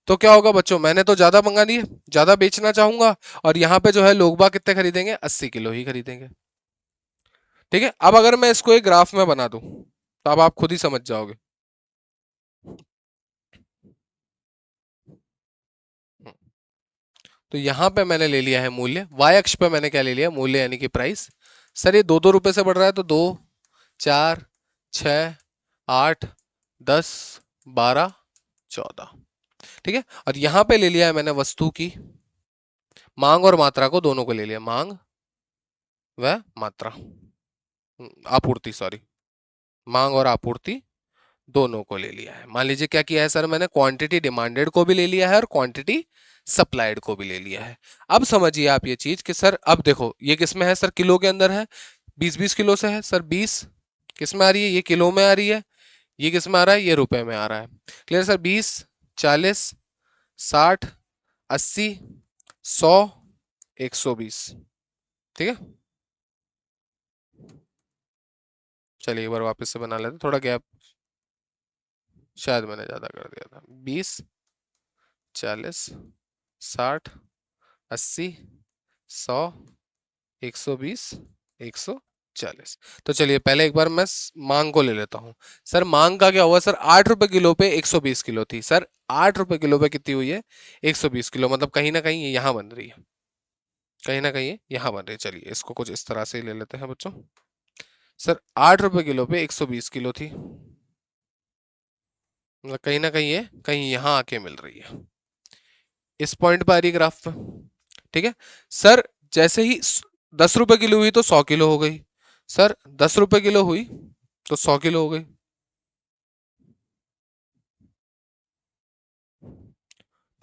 तो क्या होगा बच्चों? मैंने तो ज्यादा मंगा लिए, ज्यादा बेचना चाहूंगा। और यहाँ पे जो है लोग बाग कितने खरीदेंगे? 80 किलो ही खरीदेंगे, ठीक है। अब अगर मैं इसको एक ग्राफ में बना दूं तो अब आप खुद ही समझ जाओगे। तो यहां पे मैंने ले लिया है मूल्य, वाई अक्ष पे मैंने क्या ले लिया? मूल्य यानी कि प्राइस। सर ये 2-2 रुपए से बढ़ रहा है तो 2, 4, 6, 8, 10, 12, 14, ठीक है। और यहां पे ले लिया है मैंने वस्तु की मांग और मात्रा को, दोनों को ले लिया, मांग व मात्रा, आपूर्ति सॉरी, मांग और आपूर्ति दोनों को ले लिया है। मान लीजिए क्या किया है सर मैंने? क्वांटिटी डिमांडेड को भी ले लिया है और क्वांटिटी सप्लाइड को भी ले लिया है। अब समझिए आप ये चीज कि सर अब देखो ये किस में है? सर किलो के अंदर है, 20-20 किलो से है। सर 20 किस में आ रही है? ये किलो में आ रही है। ये किस में आ रहा है? ये रुपए में आ रहा है। Clear sir? 20, 40, 60, 80, 100, 120, ठीक है। चलिए एक बार वापस से बना लेते, थोड़ा गैप शायद मैंने ज्यादा कर दिया था। 20, 40, 60, 80, 100, 120, 140। तो चलिए पहले एक बार मैं मांग को ले लेता हूं। सर मांग का क्या हुआ? सर 8 रुपए किलो पे 120 किलो थी। सर 8 रुपए किलो पे कितनी हुई है? 120 किलो। मतलब कहीं ना कहीं ये यहां बन रही है, कहीं ना कहीं ये यहां बन रही है। चलिए इसको कुछ इस तरह से ही ले लेते हैं बच्चों। सर 8 रुपए किलो पे 120 किलो थी, मतलब कहीं ना कहीं ये कहीं यहां आके मिल रही है, इस पॉइंट पर आ रही है ग्राफ पे। ठीक है सर, जैसे ही 10 रुपए किलो हुई तो 100 किलो हो गई। सर 10 रुपए किलो हुई तो 100 किलो हो गई।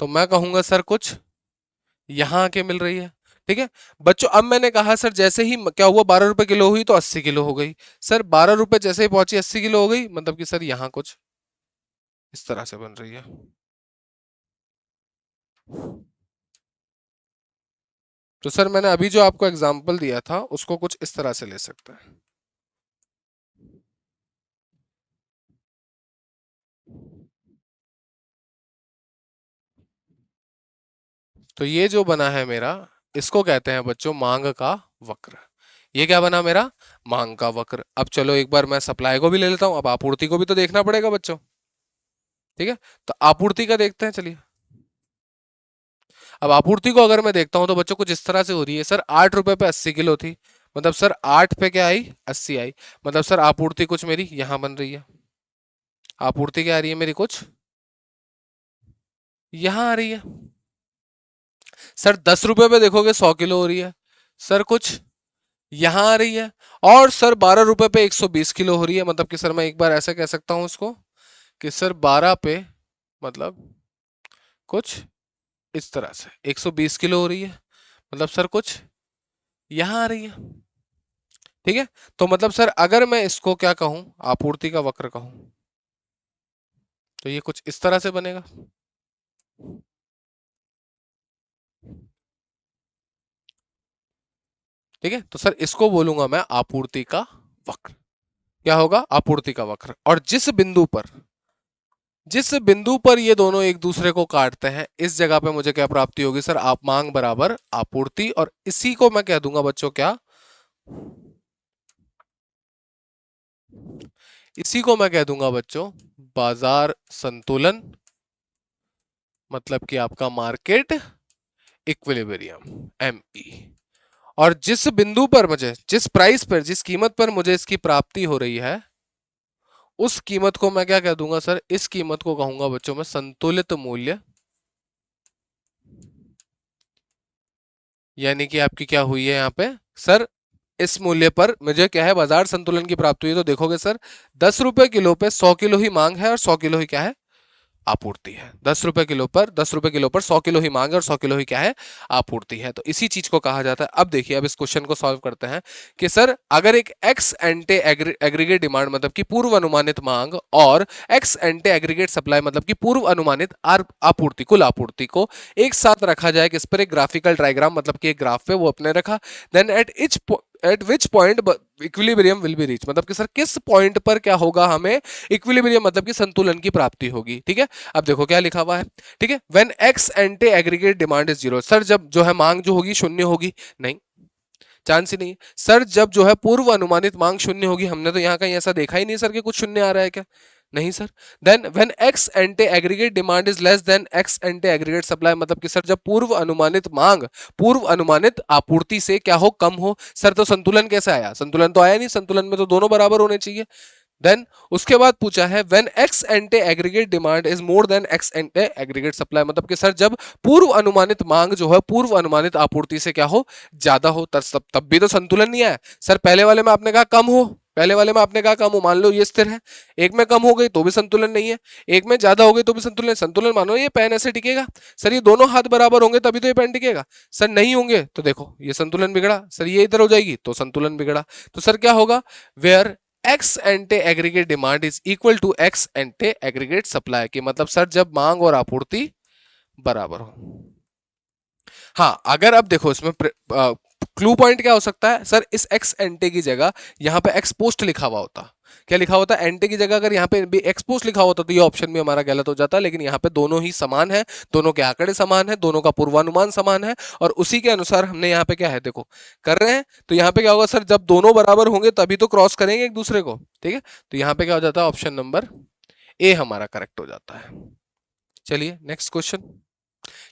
तो मैं कहूंगा सर कुछ यहां आके मिल रही है। ठीक है बच्चों, अब मैंने कहा सर जैसे ही क्या हुआ, 12 रुपए किलो हुई तो 80 किलो हो गई। सर 12 रुपए जैसे ही पहुंची 80 किलो हो गई, मतलब कि सर यहाँ कुछ इस तरह से बन रही है। तो सर मैंने अभी जो आपको एग्जांपल दिया था उसको कुछ इस तरह से ले सकते हैं। तो ये जो बना है मेरा, इसको कहते हैं बच्चों मांग का वक्र। ये क्या बना मेरा, मांग का वक्र। अब चलो एक बार मैं सप्लाई को भी ले लेता हूं, अब आपूर्ति को भी तो देखना पड़ेगा बच्चों। ठीक है, तो आपूर्ति का देखते हैं चलिए। अब आपूर्ति को अगर मैं देखता हूं तो बच्चों कुछ इस तरह से हो रही है। सर 8 रुपए पे 80 किलो थी, मतलब सर 8 पे क्या आई, 80 आई। मतलब सर आपूर्ति कुछ मेरी यहां बन रही है। आपूर्ति क्या आ रही है मेरी, कुछ यहां आ रही है। सर 10 रुपए पे देखोगे 100 किलो हो रही है, सर कुछ यहां आ रही है। और सर 12 रुपए पे 120 किलो हो रही है, मतलब कि सर मैं एक बार ऐसे कह सकता हूं इसको कि सर 12 पे मतलब कुछ इस तरह से 120 किलो हो रही है, मतलब सर कुछ यहां आ रही है। ठीक है, तो मतलब सर अगर मैं इसको क्या कहूं, आपूर्ति का वक्र कहूं, तो ये कुछ इस तरह से बनेगा। ठीक है, तो सर इसको बोलूंगा मैं आपूर्ति का वक्र। क्या होगा, आपूर्ति का वक्र। और जिस बिंदु पर ये दोनों एक दूसरे को काटते हैं, इस जगह पे मुझे क्या प्राप्ति होगी सर, आप मांग बराबर आपूर्ति। और इसी को मैं कह दूंगा बच्चों क्या, इसी को मैं कह दूंगा बच्चों बाजार संतुलन, मतलब कि आपका मार्केट इक्विलिब्रियम, एमई। और जिस बिंदु पर मुझे, जिस प्राइस पर, जिस कीमत पर मुझे इसकी प्राप्ति हो रही है, उस कीमत को मैं क्या कह दूंगा सर, इस कीमत को कहूंगा बच्चों में संतुलित मूल्य। यानी कि आपकी क्या हुई है यहाँ पे सर, इस मूल्य पर मुझे क्या है, बाजार संतुलन की प्राप्ति हुई। तो देखोगे सर 10 रुपए किलो पे 100 किलो ही मांग है और 100 किलो ही क्या है, आपूर्ति है। 10 रुपए किलो पर 100 किलो ही मांग है और 100 किलो ही क्या है, आपूर्ति है। तो इसी चीज को कहा जाता है। अब देखिए, अब इस क्वेश्चन को सॉल्व करते हैं कि सर अगर एक एक्स एंटे एग्रीगेट डिमांड मतलब कि पूर्व अनुमानित मांग और एक्स एंटे एग्रीगेट सप्लाई मतलब कि पूर्व अनुमानित आपूर्ति, कुल आपूर्ति को एक साथ रखा जाए किस पर, एक ग्राफिकल डायग्राम मतलब कि एक ग्राफ पे वो अपने रखा, then at which point equilibrium will be reach, मतलब कि सर किस पॉइंट पर क्या होगा, हमें इक्विलिब्रियम मतलब कि संतुलन की प्राप्ति होगी। ठीक है, अब देखो क्या लिखा हुआ है। ठीक है, when ex ante aggregate demand is zero, sir जब जो है मांग जो होगी शून्य होगी, नहीं, चांस ही नहीं। सर जब जो है पूर्व अनुमानित मांग शून्य होगी, हमने तो यहाँ कहीं ऐसा देखा ही नहीं सर कि कुछ शून्य आ रहा है क्या, नहीं sir. Then when ex ante aggregate demand is less than ex ante aggregate supply, मतलब कि सर जब पूर्व अनुमानित मांग पूर्व अनुमानित आपूर्ति से क्या हो, कम हो। सर तो संतुलन कैसे आया, संतुलन तो आया नहीं, संतुलन में तो दोनों बराबर होने चाहिए। देन उसके बाद पूछा है when ex ante aggregate demand is more than ex ante aggregate supply, मतलब कि सर जब पूर्व अनुमानित मांग जो है पूर्व अनुमानित आपूर्ति से क्या हो, ज्यादा हो, तब भी तो संतुलन नहीं आया। सर पहले वाले में आपने कहा कम हो, पहले वाले में आपने कहा कम हो, मान लो ये स्थिर है। एक में कम हो गई तो भी संतुलन नहीं है, एक में ज्यादा हो गई तो भी संतुलन, संतुलन मानो ये पेन ऐसे टिकेगा। सर ये दोनों हाथ बराबर होंगे तभी तो ये पेन टिकेगा। सर नहीं होंगे तो देखो ये संतुलन बिगड़ा, सर ये इधर हो जाएगी तो संतुलन बिगड़ा। तो सर क्या होगा, where ex ante aggregate demand is equal to ex ante aggregate supply, की मतलब सर जब मांग और आपूर्ति बराबर हो। हाँ अगर अब देखो इसमें क्लू पॉइंट क्या हो सकता है सर, इस एक्स एंटे की जगह यहाँ पे एक्स पोस्ट लिखा हुआ होता, क्या लिखा होता है, एंटे की जगह अगर यहाँ पे भी एक्स पोस्ट लिखा होता तो ये ऑप्शन भी हमारा गलत हो जाता, लेकिन यहाँ पे दोनों ही समान है, दोनों के आंकड़े समान है, दोनों का पूर्वानुमान समान है, और उसी के अनुसार हमने यहाँ पे क्या है देखो कर रहे हैं। तो यहाँ पे क्या होगा सर, जब दोनों बराबर होंगे तभी तो क्रॉस करेंगे एक दूसरे को। ठीक है, तो यहाँ पे क्या हो जाता है, ऑप्शन नंबर ए हमारा करेक्ट हो जाता है। चलिए नेक्स्ट क्वेश्चन।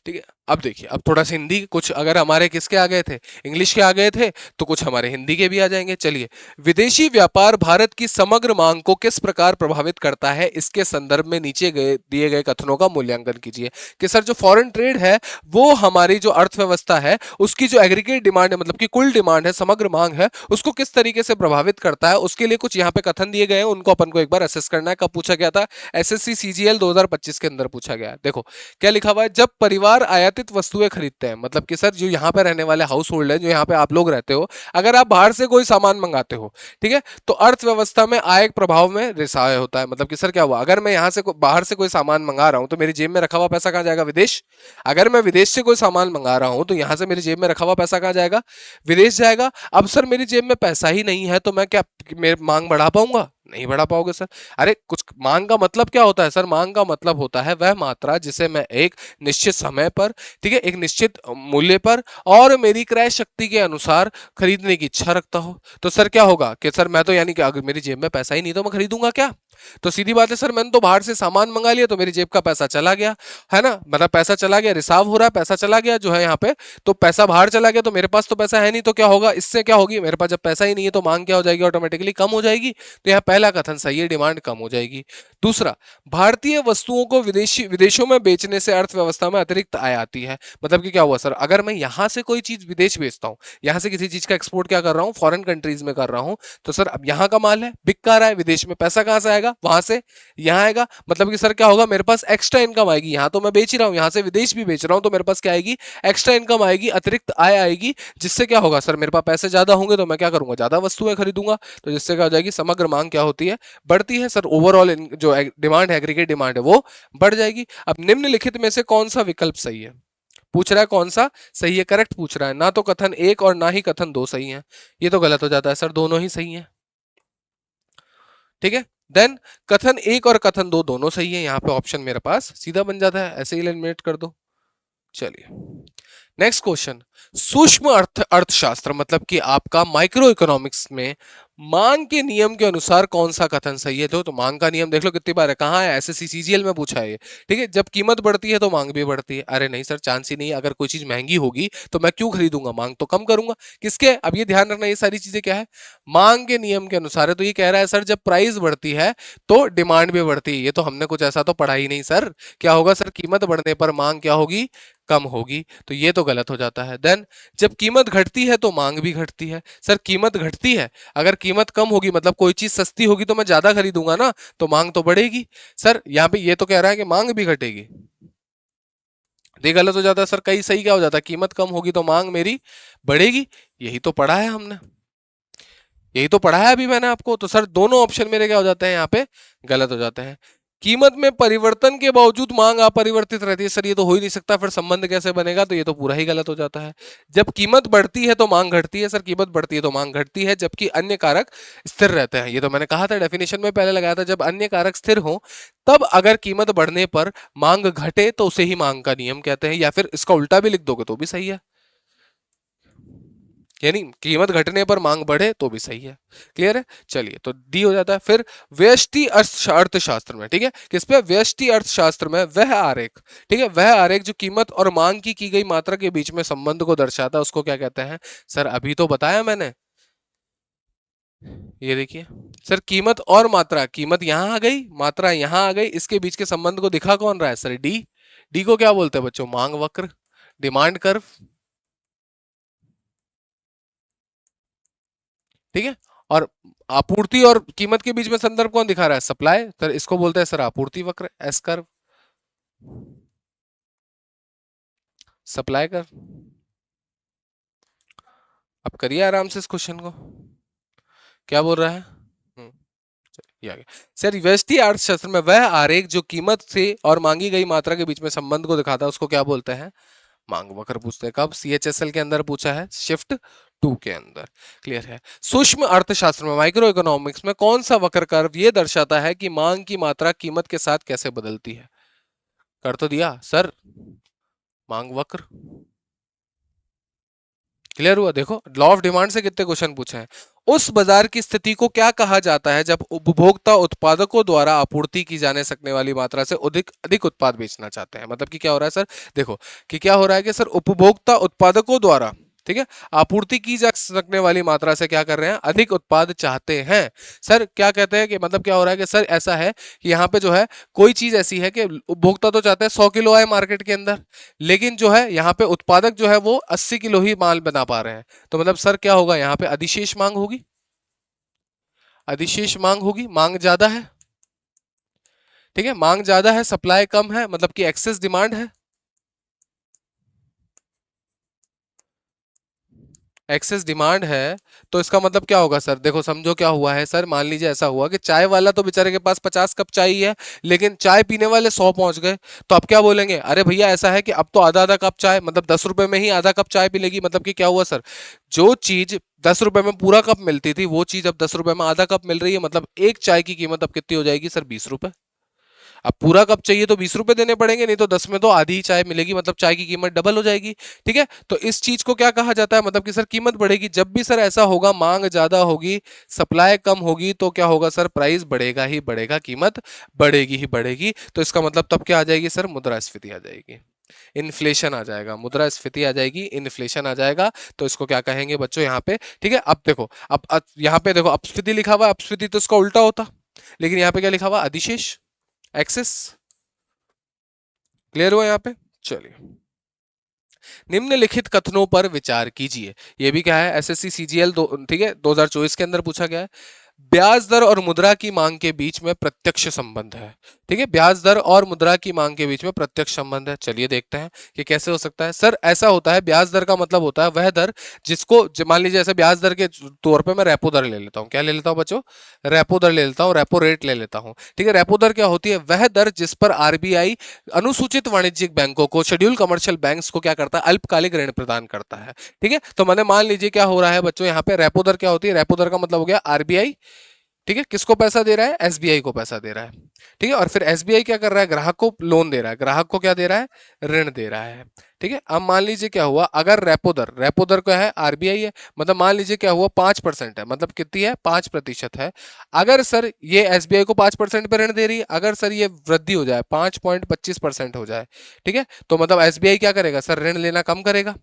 ठीक है, अब देखिए, अब थोड़ा सा हिंदी, कुछ अगर हमारे किसके आ गए थे, इंग्लिश के आ गए थे, तो कुछ हमारे हिंदी के भी आ जाएंगे। चलिए, विदेशी व्यापार भारत की समग्र मांग को किस प्रकार प्रभावित करता है, इसके संदर्भ में नीचे गए दिए गए कथनों का मूल्यांकन कीजिए। कि सर जो फॉरेन ट्रेड है वो हमारी जो अर्थव्यवस्था है उसकी जो एग्रीगेट डिमांड है, मतलब कि कुल डिमांड है, समग्र मांग है, उसको किस तरीके से प्रभावित करता है। उसके लिए कुछ यहाँ पे कथन दिए गए हैं, उनको अपन को एक बार असेस करना है। कब पूछा गया था? एसएससी सीजीएल 2025 के अंदर पूछा गया है। देखो क्या लिखा हुआ है, जब परिवार आयातित वस्तुएं खरीदते हैं, मतलब कि सर जो यहाँ पे रहने वाले हाउस होल्ड है, जो यहाँ पे आप लोग रहते हो, अगर आप बाहर से कोई सामान मंगाते हो, ठीक है, तो अर्थव्यवस्था में आय प्रभाव में रिसाव होता है। मतलब कि सर क्या हुआ, अगर मैं यहाँ से बाहर से कोई सामान मंगा रहा हूँ तो मेरी जेब में रखा हुआ पैसा कहाँ जाएगा? विदेश। अगर मैं विदेश से कोई सामान मंगा रहा हूँ तो यहाँ से मेरी जेब में रखा हुआ पैसा कहाँ जाएगा? विदेश जाएगा। अब सर मेरी जेब में पैसा ही नहीं है तो मैं क्या मेरी मांग बढ़ा पाऊंगा? नहीं बढ़ा पाओगे सर। अरे कुछ मांग का मतलब क्या होता है सर? मांग का मतलब होता है वह मात्रा जिसे मैं एक निश्चित समय पर, ठीक है, एक निश्चित मूल्य पर और मेरी क्रय शक्ति के अनुसार खरीदने की इच्छा रखता हो। तो सर क्या होगा कि सर मैं तो यानी कि अगर मेरी जेब में पैसा ही नहीं तो मैं खरीदूंगा क्या? तो सीधी बात है सर, मैंने तो बाहर से सामान मंगा लिया तो मेरी जेब का पैसा चला गया, है ना, मतलब पैसा चला गया, रिसाव हो रहा है, पैसा चला गया जो है यहाँ पे, तो पैसा बाहर चला गया तो मेरे पास तो पैसा है नहीं, तो क्या होगा? इससे क्या होगी, मेरे पास जब पैसा ही नहीं है तो मांग क्या हो जाएगी? ऑटोमेटिकली कम हो जाएगी। तो यहाँ पहला कथन सही है, डिमांड कम हो जाएगी। दूसरा, भारतीय वस्तुओं को विदेशों में बेचने से अर्थव्यवस्था में अतिरिक्त आय आती है। मतलब कि क्या हुआ सर, अगर मैं यहाँ से कोई चीज विदेश बेचता हूँ, यहाँ से किसी चीज का एक्सपोर्ट क्या कर रहा हूँ, फॉरेन कंट्रीज में कर रहा हूँ, तो सर अब यहाँ का माल है, बिक का रहा है, विदेश में पैसा कहाँ से आएगा? वहां से यहाँ आएगा। मतलब कि सर क्या होगा, मेरे पास एक्स्ट्रा इनकम आएगी। यहाँ तो मैं बेच ही रहा हूँ, यहाँ से विदेश भी बेच रहा हूँ, तो मेरे पास क्या आएगी? एक्स्ट्रा इनकम आएगी, अतिरिक्त आय आएगी, जिससे क्या होगा सर, मेरे पास पैसे ज्यादा होंगे तो मैं क्या करूंगा? ज्यादा वस्तुएं खरीदूंगा, तो जिससे क्या हो जाएगी? समग्र मांग क्या होती है? बढ़ती है सर। ओवरऑल जो डिमांड है, एग्रीगेट डिमांड है, वो बढ़ जाएगी। अब निम्नलिखित में से कौन सा विकल्प सही है? पूछ रहा है कौन सा सही है, करेक्ट पूछ रहा है, ना तो कथन एक और ना ही कथन दो सही है। ये तो गलत हो जाता है सर, दोनों ही सही है। ठीक है, देन कथन एक और कथन दो दोनों सही है। यहाँ पे ऑप्शन मेरे पास सीधा बन जाता है, ऐसे ही एलिमिनेट कर दो। चलिए, नेक्स्ट क्वेश्चन, सूक्ष्म अर्थशास्त्र मतलब कि आपका माइक्रो इकोनॉमिक्स में मांग के नियम के अनुसार कौन सा कथन सही है? तो मांग का नियम देख लो कितनी बार है, कहाँ है? एसएससी सीजीएल में पूछा है ये। ठीक है, जब कीमत बढ़ती है तो मांग भी बढ़ती है। अरे नहीं सर, चांस ही नहीं। अगर कोई चीज महंगी होगी तो मैं क्यों खरीदूंगा? मांग तो कम करूंगा। किसके? अब ये ध्यान रखना, ये सारी चीजें क्या है? मांग के नियम के अनुसार है। तो ये कह रहा है सर जब प्राइस बढ़ती है तो डिमांड भी बढ़ती है। ये तो हमने कुछ ऐसा तो पढ़ा ही नहीं सर। क्या होगा सर, कीमत बढ़ने पर मांग क्या होगी? कम होगी। तो ये तो गलत हो जाता है। देन जब कीमत घटती है तो मांग भी घटती है। सर कीमत घटती है, अगर कीमत कम होगी मतलब कोई चीज सस्ती होगी तो मैं ज्यादा खरीदूंगा ना, तो मांग तो बढ़ेगी। सर यहाँ पे ये तो कह रहा है कि मांग भी घटेगी। ये गलत हो जाता है सर। कई सही क्या हो जाता है, कीमत कम होगी तो मांग मेरी बढ़ेगी। यही तो पढ़ा है हमने, यही तो पढ़ा है अभी मैंने आपको। तो सर दोनों ऑप्शन मेरे क्या हो जाते हैं यहाँ पे? गलत हो जाते हैं। कीमत में परिवर्तन के बावजूद मांग अपरिवर्तित रहती है। सर ये तो हो ही नहीं सकता, फिर संबंध कैसे बनेगा? तो ये तो पूरा ही गलत हो जाता है। जब कीमत बढ़ती है तो मांग घटती है। सर कीमत बढ़ती है तो मांग घटती है, जबकि अन्य कारक स्थिर रहते हैं। ये तो मैंने कहा था, डेफिनेशन में पहले लगाया था, जब अन्य कारक स्थिर हो तब अगर कीमत बढ़ने पर मांग घटे तो उसे ही मांग का नियम कहते हैं। या फिर इसका उल्टा भी लिख दोगे तो भी सही है, यानी कीमत घटने पर मांग बढ़े तो भी सही है। क्लियर है? चलिए, तो डी हो जाता है। फिर व्यष्टि अर्थशास्त्र में, ठीक है, किस पे? व्यष्टि अर्थशास्त्र में वह आरेख, ठीक है, वह आरेख जो कीमत और मांग की गई मात्रा के बीच में संबंध को दर्शाता है उसको क्या कहते हैं? सर अभी तो बताया मैंने, ये देखिए सर, कीमत और मात्रा, कीमत यहां आ गई, मात्रा यहां आ गई, इसके बीच के संबंध को दिखा कौन रहा है? Sir D. डी को क्या बोलते हैं बच्चों? मांग वक्र, डिमांड कर्व। ठीक है, और आपूर्ति और कीमत के बीच में संदर्भ कौन दिखा रहा है? सप्लाई। सर इसको बोलते हैं सर आपूर्ति वक्र, एस कर्व, सप्लाई कर्व। अब करिए आराम से इस क्वेश्चन को, क्या बोल रहा है? ये आ गया। सर व्यष्टि अर्थशास्त्र में वह आरेख जो कीमत से और मांगी गई मात्रा के बीच में संबंध को दिखाता है उसको क्या बोलते हैं? मांग वक्र पूछते हैं। कब? सीएचएसएल के अंदर पूछा है, शिफ्ट 2 के अंदर। क्लियर है? सूक्ष्म अर्थशास्त्र में, माइक्रो इकोनॉमिक्स में कौन सा वक्र कर्व ये दर्शाता है कि मांग की मात्रा कीमत के साथ कैसे बदलती है? कर तो दिया सर, मांग वक्र। क्लियर हुआ? देखो लॉ ऑफ डिमांड से कितने क्वेश्चन पूछे हैं। उस बाजार की स्थिति को क्या कहा जाता है जब उपभोक्ता उत्पादकों द्वारा आपूर्ति की जाने सकने वाली मात्रा से अधिक अधिक उत्पाद बेचना चाहते हैं? मतलब कि क्या हो रहा है सर, देखो कि क्या हो रहा है कि सर उपभोक्ता उत्पादकों द्वारा, ठीक है, आपूर्ति की जा सकने वाली मात्रा से क्या कर रहे हैं, अधिक उत्पाद चाहते हैं। सर क्या कहते हैं कि मतलब क्या हो रहा है कि सर ऐसा है कि यहाँ पे जो है कोई चीज ऐसी है कि उपभोक्ता तो चाहते हैं 100 किलो आए मार्केट के अंदर, लेकिन जो है यहाँ पे उत्पादक जो है वो 80 किलो ही माल बना पा रहे हैं। तो मतलब सर क्या होगा, यहाँ पे अधिशेष मांग होगी, अधिशेष मांग होगी, मांग ज्यादा है, ठीक है, मांग ज्यादा है, सप्लाई कम है, मतलब कि एक्सेस डिमांड है, एक्सेस डिमांड है। तो इसका मतलब क्या होगा सर, देखो समझो क्या हुआ है सर, मान लीजिए ऐसा हुआ कि चाय वाला तो बेचारे के पास 50 कप चाय ही है, लेकिन चाय पीने वाले 100 पहुंच गए। तो अब क्या बोलेंगे, अरे भैया ऐसा है कि अब तो आधा आधा कप चाय, मतलब 10 रुपए में ही आधा कप चाय मिलेगी। मतलब कि क्या हुआ सर, जो चीज 10 रुपए में पूरा कप मिलती थी वो चीज अब 10 रुपए में आधा कप मिल रही है, मतलब एक चाय की कीमत अब कितनी हो जाएगी सर, 20 रुपए। अब पूरा कप चाहिए तो 20 रुपए देने पड़ेंगे, नहीं तो 10 में तो आधी ही चाय मिलेगी, मतलब चाय की कीमत डबल हो जाएगी। ठीक है, तो इस चीज को क्या कहा जाता है, मतलब कि सर कीमत बढ़ेगी। जब भी सर ऐसा होगा, मांग ज्यादा होगी, सप्लाई कम होगी, तो क्या होगा सर, प्राइस बढ़ेगा ही बढ़ेगा, कीमत बढ़ेगी ही बढ़ेगी। तो इसका मतलब तब क्या आ जाएगी सर, मुद्रास्फीति आ जाएगी, इन्फ्लेशन आ जाएगा, मुद्रास्फीति आ जाएगी, इन्फ्लेशन आ जाएगा। तो इसको क्या कहेंगे बच्चों यहाँ पे, ठीक है। अब देखो, अब यहाँ पे देखो अपस्फीति लिखा हुआ है, अपस्फीति तो इसका उल्टा होता, लेकिन यहाँ पे क्या लिखा हुआ, अधिशेष, एक्सेस। क्लियर हुआ यहाँ पे? चलिए, निम्नलिखित कथनों पर विचार कीजिए। ये भी क्या है, एसएससी सीजीएल ठीक है 2024 के अंदर पूछा गया है। ब्याज दर और मुद्रा की मांग के बीच में प्रत्यक्ष संबंध है। ठीक है, ब्याज दर और मुद्रा की मांग के बीच में प्रत्यक्ष संबंध है। चलिए देखते हैं कि कैसे हो सकता है। सर ऐसा होता है, ब्याज दर का मतलब होता है वह दर जिसको, मान लीजिए ऐसे ब्याज दर के तौर पे मैं रेपो दर ले लेता हूँ। क्या ले लेता हूँ बच्चों, रेपो दर ले लेता हूँ, रेपो रेट ले लेता हूँ। ठीक है, रेपो दर क्या होती है, वह दर जिस पर आरबीआई अनुसूचित वाणिज्यिक बैंकों को, शेड्यूल कमर्शियल बैंक्स को क्या करता है, अल्पकालिक ऋण प्रदान करता है। ठीक है, तो मैंने मान लीजिए क्या हो रहा है बच्चों, यहाँ पे रेपो दर क्या होती है, रेपो दर का मतलब हो गया आरबीआई, ठीक है, किसको पैसा दे रहा है, एसबीआई को पैसा दे रहा है। ठीक है, और फिर एसबीआई क्या कर रहा है, ग्राहक को लोन दे रहा है, ग्राहक को क्या दे रहा है, ऋण दे रहा है। ठीक है, अब मान लीजिए क्या हुआ, अगर रेपो दर क्या है, आरबीआई है, मतलब मान लीजिए क्या हुआ, 5% है, मतलब कितनी है, 5% है। अगर सर ये एसबीआई को 5% पे ऋण दे रही है, अगर सर ये वृद्धि हो जाए, 5.25% हो जाए, ठीक है, तो मतलब एसबीआई क्या करेगा सर, ऋण लेना कम करेगा,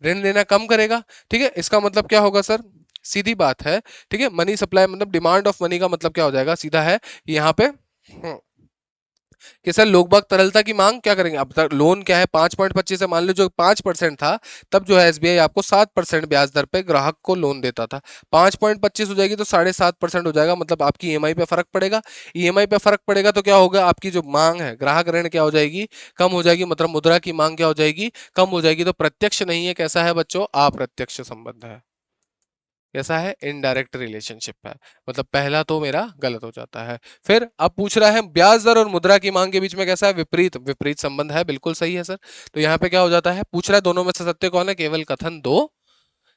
ऋण लेना कम करेगा। ठीक है, इसका मतलब क्या होगा सर, सीधी बात है, ठीक है, मनी सप्लाई मतलब डिमांड ऑफ मनी का मतलब क्या हो जाएगा, सीधा है यहाँ पे कि सर लोग बाग तरलता की मांग क्या करेंगे। अब तक लोन क्या है, 5.25 है, मान लो जो 5% था, तब जो है एसबीआई आपको 7% ब्याज दर पे ग्राहक को लोन देता था। 5.25 हो जाएगी तो 7.5% हो जाएगा, मतलब आपकी ईएमआई पे फर्क पड़ेगा। ईएमआई पे फर्क पड़ेगा तो क्या होगा, आपकी जो मांग है, ग्राहक ऋण क्या हो जाएगी, कम हो जाएगी, मतलब मुद्रा की मांग क्या हो जाएगी, कम हो जाएगी। तो प्रत्यक्ष नहीं है, कैसा है बच्चों, अप्रत्यक्ष संबंध है। कैसा है, इनडायरेक्ट रिलेशनशिप है, मतलब पहला तो मेरा गलत हो जाता है। फिर अब पूछ रहा है ब्याज दर और मुद्रा की मांग के बीच में कैसा है, विपरीत, विपरीत संबंध है, बिल्कुल सही है सर। तो यहाँ पे क्या हो जाता है, पूछ रहा है दोनों में से सत्य कौन है, केवल कथन दो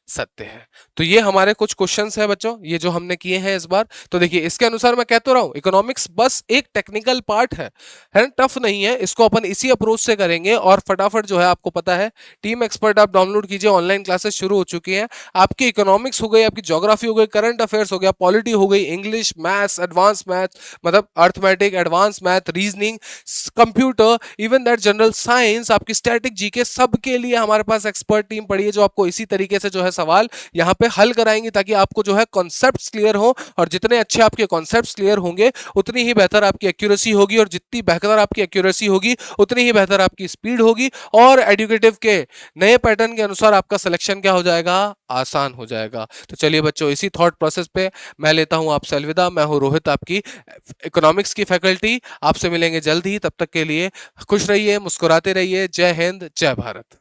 सत्य है। तो ये हमारे कुछ क्वेश्चंस है बच्चों, ये जो हमने किए हैं इस बार। तो देखिए इसके अनुसार मैं कह तो रहा हूं, इकोनॉमिक्स बस एक टेक्निकल पार्ट है ना, टफ नहीं है, इसको अपन इसी अप्रोच से करेंगे और फटाफट जो है, आपको पता है टीम एक्सपर्ट आप डाउनलोड कीजिए, ऑनलाइन क्लासेस शुरू हो चुकी हैं। आपकी इकोनॉमिक्स हो गई, आपकी ज्योग्राफी हो गई, करंट अफेयर्स हो गया, पॉलिटी हो गई, इंग्लिश, मैथ्स, एडवांस मैथ, मतलब arithmetic, advance math, reasoning, computer, even that general science, आपकी स्टैटिक जीके, सबके लिए हमारे पास एक्सपर्ट टीम पड़ी है, जो आपको इसी तरीके से जो है सवाल यहां पे हल कराएंगे, ताकि आपको जो है कॉन्सेप्ट्स क्लियर हो। और जितने अच्छे आपके कॉन्सेप्ट्स क्लियर होंगे, उतनी ही बेहतर आपकी एक्यूरेसी होगी, और जितनी बेहतर आपकी एक्यूरेसी होगी, उतनी ही बेहतर आपकी स्पीड होगी, और एडुकेटिव के नए पैटर्न के अनुसार आपका सिलेक्शन क्या हो जाएगा, आसान हो जाएगा। तो चलिए बच्चों, इसी थॉट प्रोसेस पे मैं लेता हूं आपसे अलविदा। मैं हूं रोहित, आपकी इकोनॉमिक्स की फैकल्टी। आपसे मिलेंगे जल्द ही, तब तक के लिए खुश रहिए, मुस्कुराते रहिए। जय हिंद, जय भारत।